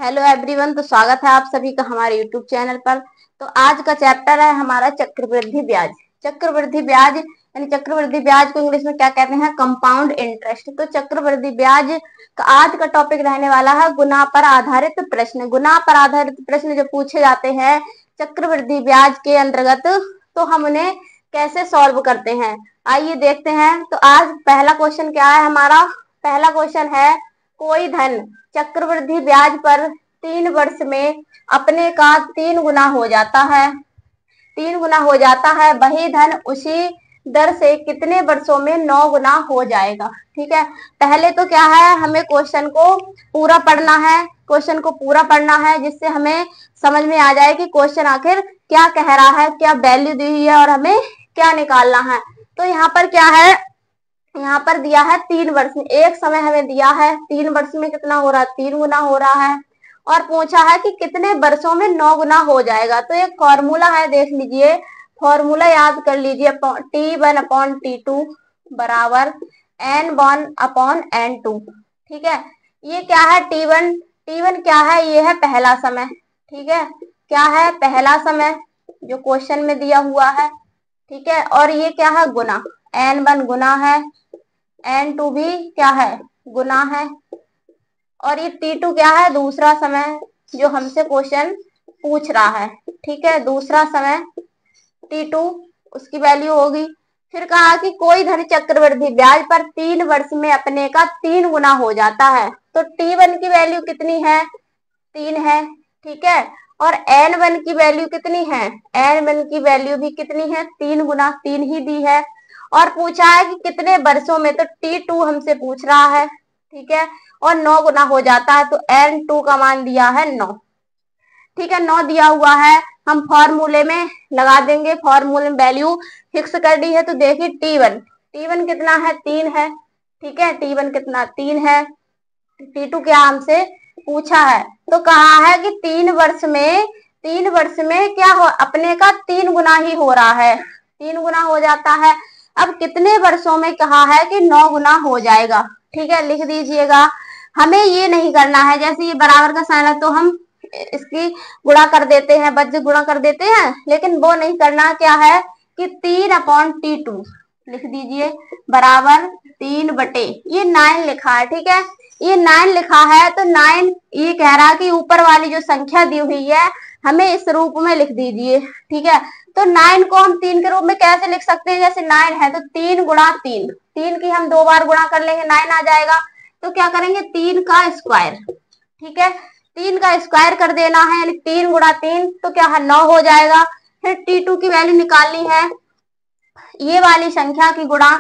Hello everyone. तो स्वागत है आप सभी का हमारे यूट्यूब चैनल पर। तो आज का चैप्टर है हमारा चक्रवृद्धि ब्याज। चक्रवृद्धि ब्याज यानी चक्रवृद्धि ब्याज को इंग्लिश में क्या कहते हैं? Compound interest. तो चक्रवृद्धि ब्याज का आज का टॉपिक रहने वाला है गुना पर आधारित प्रश्न। गुना पर आधारित प्रश्न जो पूछे जाते हैं चक्रवृद्धि ब्याज के अंतर्गत, तो हम उन्हें कैसे सॉल्व करते हैं, आइए देखते हैं। तो आज पहला क्वेश्चन क्या है हमारा? पहला क्वेश्चन है, कोई धन चक्रवृद्धि ब्याज पर 3 वर्ष में अपने का 3 गुना हो जाता है। 3 गुना हो जाता है, वही धन उसी दर से कितने वर्षों में 9 गुना हो जाएगा। ठीक है, पहले तो क्या है, हमें क्वेश्चन को पूरा पढ़ना है। क्वेश्चन को पूरा पढ़ना है जिससे हमें समझ में आ जाए कि क्वेश्चन आखिर क्या कह रहा है, क्या वैल्यू दी हुई है और हमें क्या निकालना है। तो यहाँ पर क्या है, यहाँ पर दिया है 3 वर्ष में, एक समय हमें दिया है 3 वर्ष में कितना हो रहा है, 3 गुना हो रहा है, और पूछा है कि कितने वर्षों में 9 गुना हो जाएगा। तो एक फॉर्मूला है, देख लीजिए, फॉर्मूला याद कर लीजिए, T1/T2 बराबर N1/N2। ठीक है, ये क्या है T1? T1 क्या है? ये है पहला समय। ठीक है, क्या है? पहला समय जो क्वेश्चन में दिया हुआ है। ठीक है, और ये क्या है? गुना। N1 गुना है, N2 भी क्या है? गुना है, और ये T2 क्या है? दूसरा समय जो हमसे क्वेश्चन पूछ रहा है। ठीक है, दूसरा समय T2 उसकी वैल्यू होगी। फिर कहा कि कोई धन चक्रवृद्धि ब्याज पर 3 वर्ष में अपने का 3 गुना हो जाता है। तो T1 की वैल्यू कितनी है? 3 है। ठीक है, और N1 की वैल्यू कितनी है? N1 की वैल्यू भी कितनी है? 3 गुना, 3 ही दी है, और पूछा है कि कितने वर्षों में, तो T2 हमसे पूछ रहा है। ठीक है, और 9 गुना हो जाता है, तो N2 का मान दिया है 9। ठीक है, 9 दिया हुआ है, हम फॉर्मूले में लगा देंगे, फॉर्मूले में वैल्यू फिक्स कर दी है। तो देखिए T1 कितना है? 3 है। ठीक है, T1 कितना? 3 है। T2 क्या हमसे पूछा है, तो कहा है कि 3 वर्ष में क्या हो, अपने का 3 गुना ही हो रहा है, 3 गुना हो जाता है। अब कितने वर्षों में कहा है कि 9 गुना हो जाएगा। ठीक है, लिख दीजिएगा। हमें ये नहीं करना है, जैसे ये बराबर का साइन है तो हम इसकी गुणा कर देते हैं, बच्चे गुणा कर देते हैं, लेकिन वो नहीं करना। क्या है कि 3/T2 लिख दीजिए बराबर 3 बटे, ये 9 लिखा है। ठीक है, ये 9 लिखा है, तो 9 ये कह रहा है कि ऊपर वाली जो संख्या दी हुई है हमें इस रूप में लिख दीजिए। ठीक है, तो 9 को हम 3 के रूप में कैसे लिख सकते हैं? जैसे 9 है तो 3 गुणा 3, 3 की हम 2 बार गुणा कर लेंगे, 9 आ जाएगा। तो क्या करेंगे? 3 का स्क्वायर। ठीक है, 3 का स्क्वायर कर देना है, यानी 3 गुणा 3 तो क्या है? 9 हो जाएगा। फिर T2 की वैल्यू निकालनी है, ये वाली संख्या की गुणा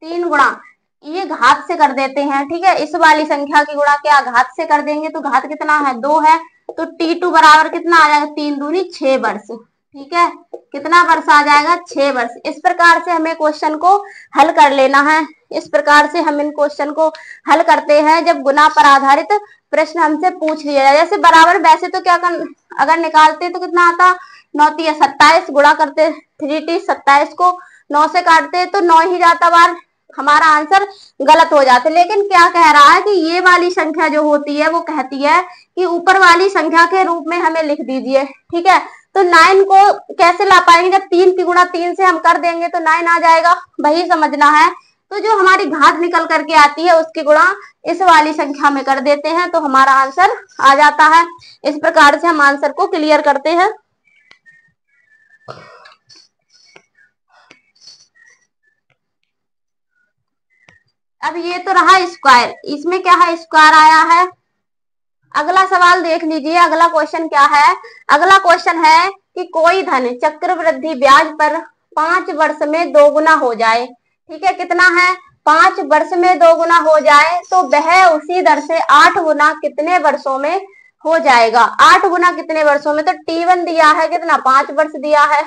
3 गुणा ये घात से कर देते हैं। ठीक है, इस वाली संख्या की गुणा क्या घात से कर देंगे, तो घात कितना है? 2 है, तो T2 बराबर कितना आ जाएगा? 3 दूनी 6 वर्ष। ठीक है, कितना वर्ष आ जाएगा? 6 वर्ष। इस प्रकार से हमें क्वेश्चन को हल कर लेना है। इस प्रकार से हम इन क्वेश्चन को हल करते हैं जब गुना पर आधारित प्रश्न हमसे पूछ लिया जाए। जैसे बराबर, वैसे तो क्या अगर निकालते तो कितना आता? 9 × 27 गुणा करते, 3T 27 को 9 से काटते तो 9 ही जाता बार, हमारा आंसर गलत हो जाता। लेकिन क्या कह रहा है कि ये वाली संख्या जो होती है वो कहती है कि ऊपर वाली संख्या के रूप में हमें लिख दीजिए। ठीक है, तो 9 को कैसे ला पाएंगे? जब 3 की गुणा 3 से हम कर देंगे तो 9 आ जाएगा, वही समझना है। तो जो हमारी घात निकल करके आती है उसकी गुणा इस वाली संख्या में कर देते हैं तो हमारा आंसर आ जाता है। इस प्रकार से हम आंसर को क्लियर करते हैं। अब ये तो रहा स्क्वायर, इसमें क्या है? स्क्वायर आया है। अगला सवाल देख लीजिए, अगला क्वेश्चन क्या है? अगला क्वेश्चन है कि कोई धन चक्रवृद्धि ब्याज पर 5 वर्ष में 2 गुना हो जाए। ठीक है, कितना है? 5 वर्ष में 2 गुना हो जाए, तो वह उसी दर से 8 गुना कितने वर्षों में हो जाएगा? 8 गुना कितने वर्षों में? तो T1 दिया है कितना? 5 वर्ष दिया है।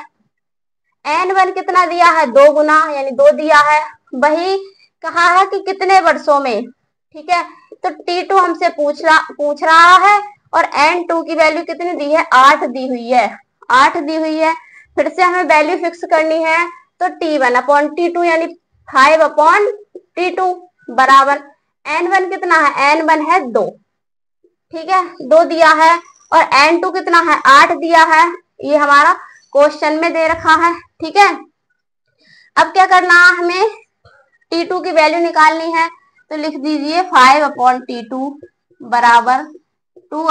N1 कितना दिया है? 2 गुना, यानी 2 दिया है। वही कहा है कि कितने वर्षों में। ठीक है, तो T2 हमसे पूछ रहा है, और N2 की वैल्यू कितनी दी है? 8 दी हुई है, 8 दी हुई है। फिर से हमें वैल्यू फिक्स करनी है, तो T1/T2 यानी 5/T2 बराबर N1 कितना है? N1 है 2। ठीक है, 2 दिया है, और N2 कितना है, 8 दिया है, ये हमारा क्वेश्चन में दे रखा है। ठीक है, अब क्या करना है, हमें T2 की वैल्यू निकालनी है, तो लिख दीजिए 5/T2 बराबर 2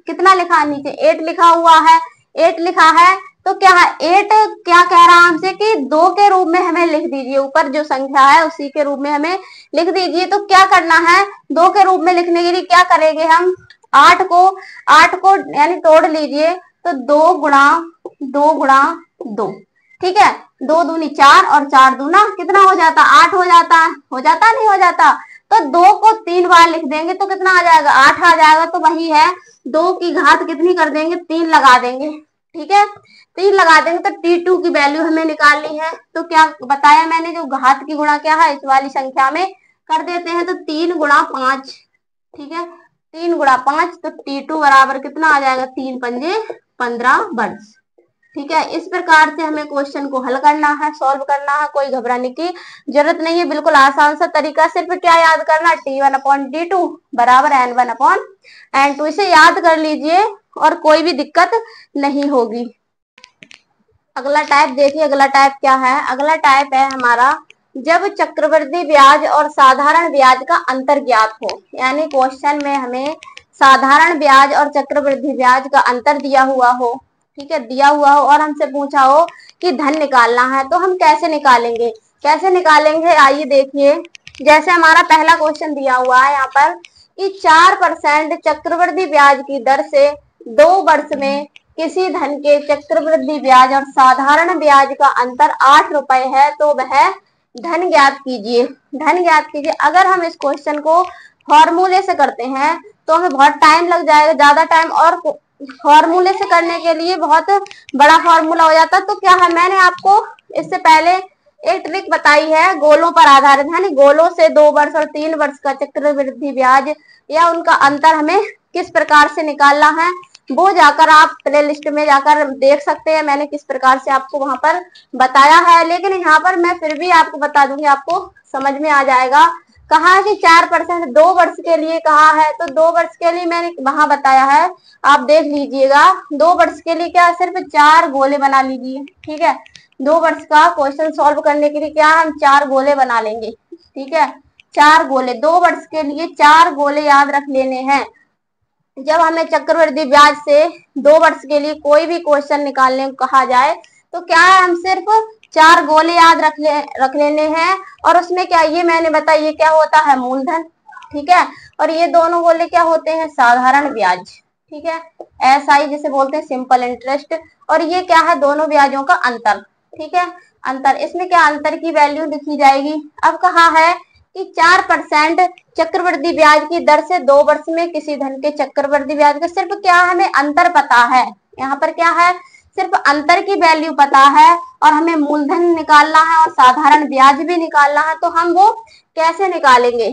कितना लिखा है नीचे, 8 लिखा हुआ है, 8 लिखा है, तो क्या है 8 क्या कह रहा है हमसे कि 2 के रूप में हमें लिख दीजिए, ऊपर जो संख्या है उसी के रूप में हमें लिख दीजिए। तो क्या करना है, 2 के रूप में लिखने के लिए क्या करेंगे हम, 8 को यानी तोड़ लीजिए, तो 2 गुणा 2, ठीक है, 2 दूनी 4 और 4 दूना कितना हो जाता, 8 हो जाता है, नहीं हो जाता, तो 2 को 3 बार लिख देंगे तो कितना आ जाएगा, 8 आ जाएगा। तो वही है, 2 की घात कितनी कर देंगे, 3 लगा देंगे। ठीक है, 3 लगा देंगे तो T2 की वैल्यू हमें निकालनी है। तो क्या बताया मैंने, जो घात की गुणा क्या है इस वाली संख्या में कर देते हैं, तो 3 गुणा 5, ठीक है, 3 गुणा 5, तो T2 बराबर कितना आ जाएगा, 3 पंजे 15 वर्ष। ठीक है, इस प्रकार से हमें क्वेश्चन को हल करना है, सॉल्व करना है, कोई घबराने की जरूरत नहीं है, बिल्कुल आसान सा तरीका। सिर्फ क्या याद करना, T1/T2 बराबर N1/N2, इसे याद कर लीजिए और कोई भी दिक्कत नहीं होगी। अगला टाइप देखिए, अगला टाइप क्या है, अगला टाइप है हमारा जब चक्रवृद्धि ब्याज और साधारण ब्याज का अंतर ज्ञात हो। यानी क्वेश्चन में हमें साधारण ब्याज और चक्रवृद्धि ब्याज का अंतर दिया हुआ हो, ठीक है, दिया हुआ हो, और हमसे पूछा हो कि धन निकालना है, तो हम कैसे निकालेंगे, आइए देखिए। जैसे हमारा पहला क्वेश्चन दिया हुआ है यहाँ पर कि 4% चक्रवृद्धि ब्याज की दर से 2 वर्ष में किसी धन के चक्रवृद्धि ब्याज और साधारण ब्याज का अंतर 8 रुपए है, तो वह धन ज्ञात कीजिए। अगर हम इस क्वेश्चन को फॉर्मूले से करते हैं तो हमें बहुत टाइम लग जाएगा, ज्यादा टाइम, और फॉर्मूले से करने के लिए बहुत बड़ा फॉर्मूला हो जाता। तो क्या है, मैंने आपको इससे पहले एक ट्रिक बताई है, गोलों पर आधारित है, गोलों से 2 वर्ष और 3 वर्ष का चक्रवृद्धि ब्याज या उनका अंतर हमें किस प्रकार से निकालना है, वो जाकर आप प्ले लिस्ट में जाकर देख सकते हैं, मैंने किस प्रकार से आपको वहां पर बताया है। लेकिन यहाँ पर मैं फिर भी आपको बता दूंगी, आपको समझ में आ जाएगा। कहा है कि 4% 2 वर्ष के लिए कहा है, तो 2 वर्ष के लिए मैंने वहां बताया है, आप देख लीजिएगा। 2 वर्ष के लिए क्या, सिर्फ 4 गोले बना लीजिए। ठीक है, 2 वर्ष का क्वेश्चन सॉल्व करने के लिए क्या हम 4 गोले बना लेंगे। ठीक है, 4 गोले 2 वर्ष के लिए 4 गोले याद रख लेने हैं। जब हमें चक्रवृद्धि ब्याज से 2 वर्ष के लिए कोई भी क्वेश्चन निकालने को कहा जाए, तो क्या है, हम सिर्फ 4 गोले याद रख लेने हैं। और उसमें क्या, ये मैंने बताया, ये क्या होता है, मूलधन। ठीक है, और ये दोनों गोले क्या होते हैं, साधारण ब्याज। ठीक है, SI जिसे बोलते हैं, सिंपल इंटरेस्ट। और ये क्या है, दोनों ब्याजों का अंतर। ठीक है, अंतर, इसमें क्या अंतर की वैल्यू लिखी जाएगी। अब कहा है कि 4% चक्रवृद्धि ब्याज की दर से 2 वर्ष में किसी धन के चक्रवृद्धि ब्याज का, सिर्फ क्या हमें अंतर पता है, यहाँ पर क्या है, सिर्फ अंतर की वैल्यू पता है, और हमें मूलधन निकालना है और साधारण ब्याज भी निकालना है। तो हम वो कैसे निकालेंगे,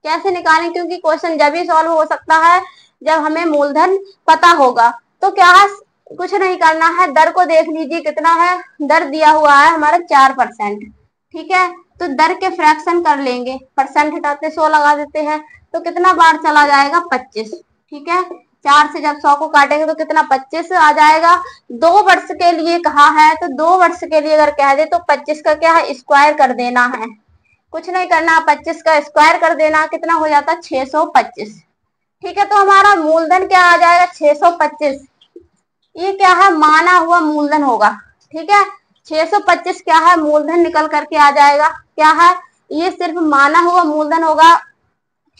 क्योंकि क्वेश्चन जब ही सॉल्व हो सकता है जब हमें मूलधन पता होगा। तो क्या है, कुछ नहीं करना है, दर को देख लीजिए कितना है, दर दिया हुआ है हमारा 4%। ठीक है, तो दर के फ्रैक्शन कर लेंगे, परसेंट हटाते 100 लगा देते हैं, तो कितना बार चला जाएगा, 25। ठीक है, 4 से जब 100 को काटेंगे तो कितना, 25 आ जाएगा। 2 वर्ष के लिए कहा है, तो 2 वर्ष के लिए अगर कह दे तो 25 का क्या है, स्क्वायर कर देना है, कुछ नहीं करना, 25 का स्क्वायर कर देना, कितना हो जाता है, 625। ठीक है, तो हमारा मूलधन क्या आ जाएगा, 625। ये क्या है, माना हुआ मूलधन होगा। ठीक है, 625 क्या है, मूलधन निकल करके आ जाएगा। क्या है, ये सिर्फ माना हुआ मूलधन होगा।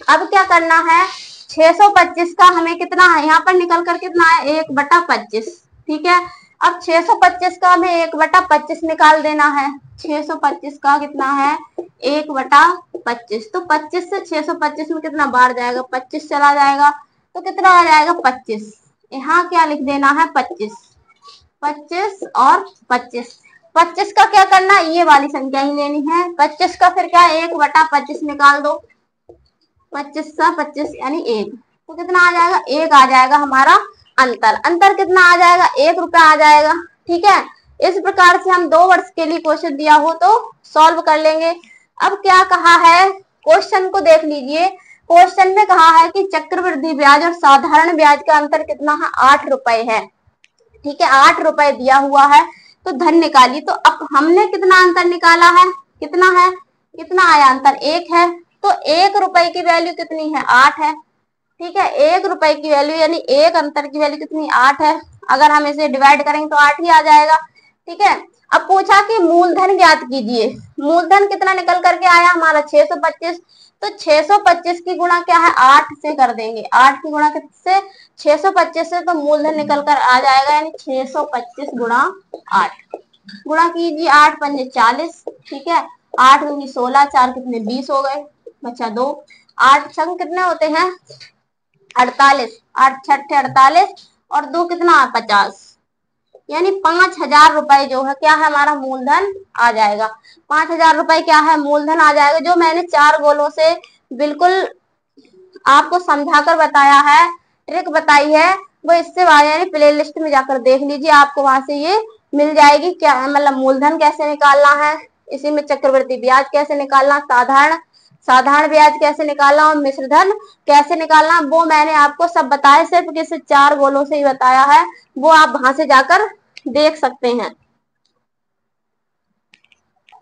अब क्या करना है, 625 का हमें कितना है, यहाँ पर निकल कर कितना है, 1/25। ठीक है, अब 625 का हमें 1/25 निकाल देना है। 625 का कितना है, 1/25। तो 25 से 625 में कितना बाढ़ जाएगा, 25 चला जाएगा, तो कितना आ जाएगा, 25। यहाँ क्या लिख देना है, 25 और 25 का क्या करना है, ये वाली संख्या ही लेनी है। 25 का फिर क्या, 1/25 निकाल दो, 25 का 25 यानी 1, तो कितना आ जाएगा, 1 आ जाएगा हमारा अंतर कितना आ जाएगा, 1 रुपया आ जाएगा। ठीक है, इस प्रकार से हम 2 वर्ष के लिए क्वेश्चन दिया हो तो सॉल्व कर लेंगे। अब क्या कहा है, क्वेश्चन को देख लीजिए, क्वेश्चन में कहा है कि चक्रवृद्धि ब्याज और साधारण ब्याज का अंतर कितना है, 8 रुपए है। ठीक है, 8 रुपए दिया हुआ है, तो धन निकालिए। तो अब हमने कितना अंतर निकाला है, कितना है, कितना आया अंतर, 1 है। तो 1 रुपए की वैल्यू कितनी है, 8 है। ठीक है, 1 रुपए की वैल्यू यानी एक अंतर की वैल्यू कितनी, 8 है। अगर हम इसे डिवाइड करेंगे तो 8 ही आ जाएगा। ठीक है, अब पूछा कि मूलधन ज्ञात कीजिए। मूलधन कितना निकल करके आया हमारा, 625। तो 625 की गुणा क्या है, 8 से कर देंगे। 8 की गुणा किससे, 625 से। तो मूलधन निकल कर आ जाएगा, यानी 625 गुणा 8। गुणा कीजिए, 8 पंजे 40। ठीक है, 8 दूनी 16, 4 कितने 20 हो गए, बचा 2। 8 छंग कितने होते हैं, 48। 8 छठे 48 और 2 कितना, 50। यानी 5,000 रुपए जो है क्या है हमारा मूलधन आ जाएगा। 5,000 रुपए क्या है, मूलधन आ जाएगा। जो मैंने 4 गोलों से बिल्कुल आपको समझाकर बताया है, ट्रिक बताई है, वो इससे यानी प्ले लिस्ट में जाकर देख लीजिए, आपको वहां से ये मिल जाएगी। क्या मतलब मूलधन कैसे निकालना है, इसी में चक्रवृद्धि ब्याज कैसे निकालना, साधारण ब्याज कैसे निकालना और मिश्रधन कैसे निकालना, वो मैंने आपको सब बताया। सिर्फ किसी 4 गोलों से ही बताया है, वो आप वहां से जाकर देख सकते हैं।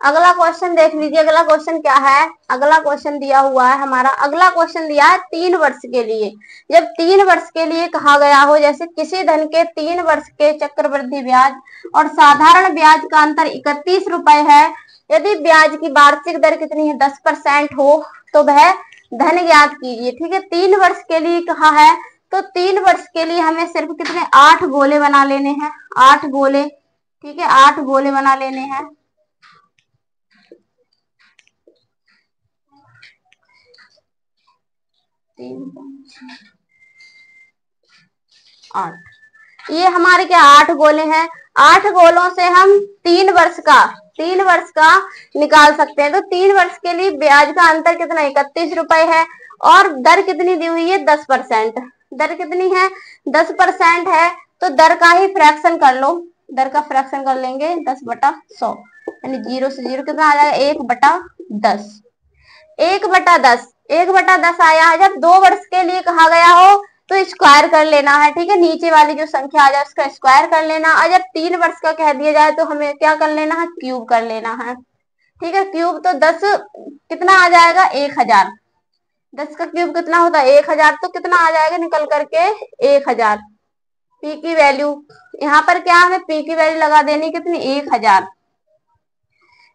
अगला क्वेश्चन देख लीजिए। अगला क्वेश्चन क्या है, अगला क्वेश्चन दिया हुआ है हमारा, अगला क्वेश्चन दिया है 3 वर्ष के लिए। जब 3 वर्ष के लिए कहा गया हो, जैसे किसी धन के 3 वर्ष के चक्रवृद्धि ब्याज और साधारण ब्याज का अंतर 31 रुपए है, यदि ब्याज की वार्षिक दर कितनी है, 10% हो, तो वह धन ज्ञात कीजिए। ठीक है, 3 वर्ष के लिए कहा है, तो 3 वर्ष के लिए हमें सिर्फ कितने 8 गोले बना लेने हैं, 8 गोले। ठीक है, 8 गोले बना लेने हैं। 8, ये हमारे क्या 8 गोले हैं। 8 गोलों से हम 3 वर्ष का निकाल सकते हैं। तो 3 वर्ष के लिए ब्याज का अंतर कितना, 31 रुपए है, और दर कितनी दी हुई है, 10%। दर कितनी है, 10% है। तो दर का ही फ्रैक्शन कर लो, दर का फ्रैक्शन कर लेंगे 10/100, यानी 0 से 0 कितना आ जाएगा, 1/10। 1/10, 1/10 आया है। जब 2 वर्ष के लिए कहा गया हो तो स्क्वायर कर लेना है। ठीक है, नीचे वाली जो संख्या आ जाए उसका स्क्वायर कर लेना। और जब 3 वर्ष का कह दिया जाए तो हमें क्या कर लेना है, क्यूब कर लेना है। ठीक है, क्यूब तो 10 कितना आ जाएगा, 1000। 10 का क्यूब कितना होता है, 1000। तो कितना आ जाएगा निकल करके 1000। पी की वैल्यू यहाँ पर क्या हमें पी की वैल्यू लगा देनी, कितनी, 1000।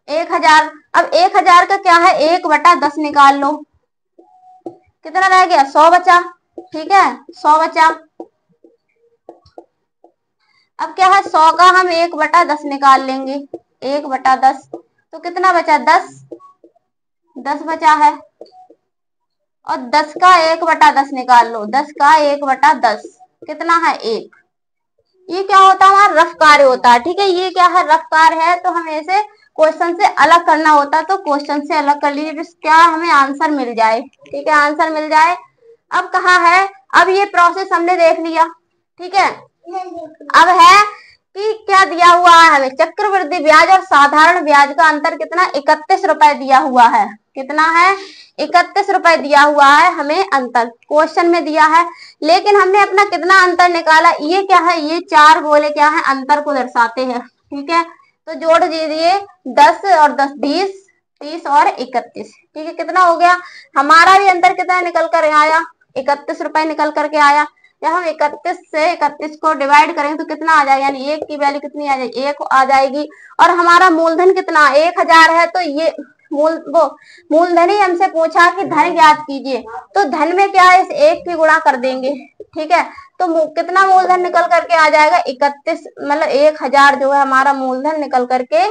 1000। अब 1000 का क्या है, 1/10 निकाल लो, कितना रह गया, 100 बचा। ठीक है, 100 बचा। अब क्या है, 100 का हम 1/10 निकाल लेंगे, 1/10। तो कितना बचा, 10 बचा है। और 10 का 1/10 निकाल लो, 10 का 1/10 कितना है, 1। ये क्या होता है, हमारा रफ कार्य होता है। ठीक है, ये क्या है, रफ कार्य है, तो हमें इसे क्वेश्चन से अलग करना होता है। तो क्वेश्चन से अलग कर लीजिए, क्या हमें आंसर मिल जाए। ठीक है, आंसर मिल जाए। अब कहा है, अब ये प्रोसेस हमने देख लिया। ठीक है, अब है कि क्या दिया हुआ है हमें, चक्रवृद्धि ब्याज और साधारण ब्याज का अंतर कितना, 31 रुपए दिया हुआ है। कितना है, 31 रुपए दिया हुआ है हमें अंतर, क्वेश्चन में दिया है। लेकिन हमने अपना कितना अंतर निकाला, ये क्या है, ये 4 गोले क्या है, अंतर को दर्शाते हैं। ठीक है, तो जोड़ दीजिए, 10 और 10 20, 30 और 31। ठीक है, कितना हो गया, हमारा भी अंतर कितना निकल कर आया, 31 रुपए निकल करके आया। जब हम 31 से 31 को डिवाइड करेंगे तो कितना आ जाएगा, यानी 1 की वैल्यू कितनी आ जाएगी, 1 आ जाएगी। और हमारा मूलधन कितना, 1000 है। तो ये मूलधन ही हमसे पूछा कि धन ज्ञात कीजिए, तो धन में क्या है, इस 1 की गुणा कर देंगे। ठीक है, तो कितना मूलधन निकल करके आ जाएगा, 31, मतलब 1000 जो है हमारा मूलधन निकल करके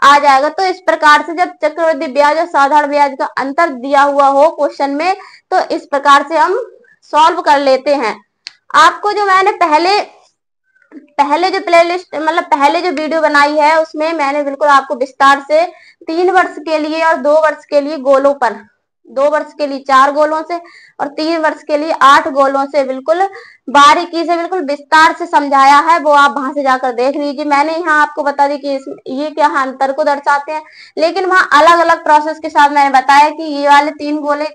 आ जाएगा। तो इस प्रकार से जब चक्रवृद्धि ब्याज और साधारण ब्याज का अंतर दिया हुआ हो क्वेश्चन में, तो इस प्रकार से हम सॉल्व कर लेते हैं। आपको जो मैंने पहले जो प्लेलिस्ट मतलब पहले जो वीडियो बनाई है उसमें मैंने बिल्कुल आपको विस्तार से 3 वर्ष के लिए और 2 वर्ष के लिए गोलों पर, 2 वर्ष के लिए 4 गोलों से और 3 वर्ष के लिए 8 गोलों से बिल्कुल बारीकी से बिल्कुल विस्तार से समझाया है। वो आप वहां से जाकर देख लीजिए। मैंने यहाँ आपको बता दी कि ये क्या अंतर को दर्शाते हैं, लेकिन वहां अलग अलग प्रोसेस के साथ मैंने बताया कि ये वाले 3 गोले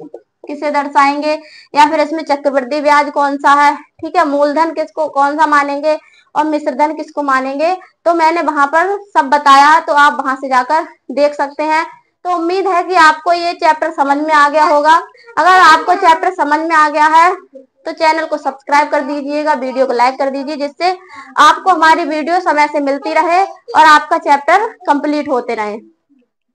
किसे दर्शाएंगे, या फिर इसमें चक्रवृद्धि ब्याज कौन सा है, ठीक है, मूलधन किसको कौन सा मानेंगे और मिश्रधन किसको मानेंगे। तो मैंने वहां पर सब बताया, तो आप वहां से जाकर देख सकते हैं। तो उम्मीद है कि आपको ये चैप्टर समझ में आ गया होगा। अगर आपको चैप्टर समझ में आ गया है तो चैनल को सब्सक्राइब कर दीजिएगा, वीडियो को लाइक कर दीजिए, जिससे आपको हमारी वीडियो समय से मिलती रहे और आपका चैप्टर कंप्लीट होते रहे।